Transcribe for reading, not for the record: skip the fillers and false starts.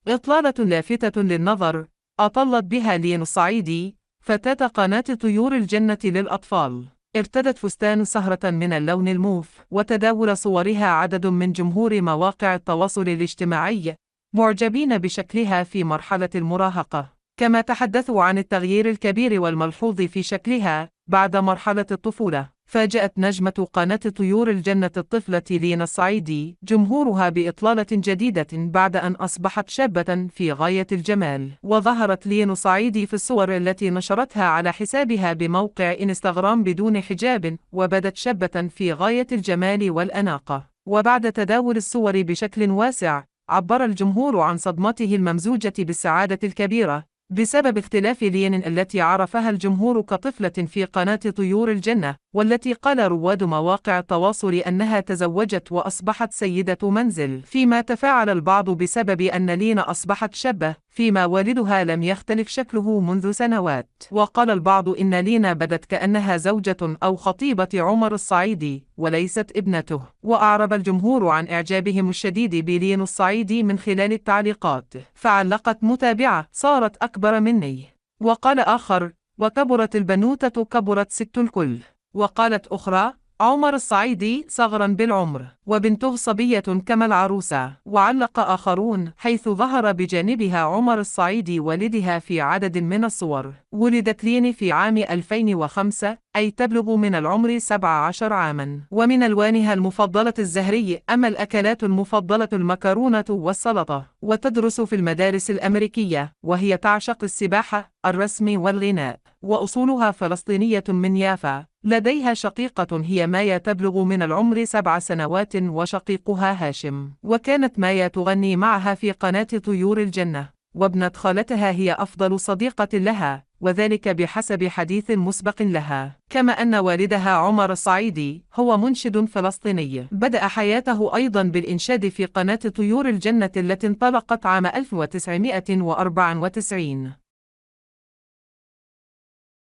إطلالة لافتة للنظر أطلت بها لين الصعيدي فتاة قناة طيور الجنة للأطفال. ارتدت فستان سهرة من اللون الموف، وتداول صورها عدد من جمهور مواقع التواصل الاجتماعي معجبين بشكلها في مرحلة المراهقة، كما تحدثوا عن التغيير الكبير والملحوظ في شكلها بعد مرحلة الطفولة. فاجأت نجمة قناة طيور الجنة الطفلة لين الصعيدي جمهورها بإطلالة جديدة بعد أن أصبحت شابة في غاية الجمال. وظهرت لين الصعيدي في الصور التي نشرتها على حسابها بموقع إنستغرام بدون حجاب، وبدت شابة في غاية الجمال والأناقة. وبعد تداول الصور بشكل واسع، عبر الجمهور عن صدمته الممزوجة بالسعادة الكبيرة بسبب اختلاف لين التي عرفها الجمهور كطفلة في قناة طيور الجنة، والتي قال رواد مواقع التواصل أنها تزوجت وأصبحت سيدة منزل، فيما تفاعل البعض بسبب أن لين أصبحت شابة فيما والدها لم يختلف شكله منذ سنوات. وقال البعض إن لين بدت كأنها زوجة أو خطيبة عمر الصعيدي وليست ابنته. وأعرب الجمهور عن إعجابهم الشديد بلين الصعيدي من خلال التعليقات، فعلقت متابعة: صارت أكبر مني. وقال آخر: وكبرت البنوتة كبرت ست الكل. وقالت أخرى: عمر الصعيدي صغرا بالعمر وبنته صبية كما العروسة. وعلق آخرون: حيث ظهر بجانبها عمر الصعيدي والدها في عدد من الصور. ولدت لين في عام 2005، أي تبلغ من العمر 17 عاما. ومن ألوانها المفضلة الزهري، أما الأكلات المفضلة المكرونة والسلطة. وتدرس في المدارس الأمريكية، وهي تعشق السباحة، الرسم والغناء. وأصولها فلسطينية من يافا. لديها شقيقة هي مايا تبلغ من العمر 7 سنوات وشقيقها هاشم. وكانت مايا تغني معها في قناة طيور الجنة. وابنة خالتها هي أفضل صديقة لها، وذلك بحسب حديث مسبق لها. كما أن والدها عمر الصعيدي هو منشد فلسطيني بدأ حياته أيضا بالإنشاد في قناة طيور الجنة التي انطلقت عام 1994.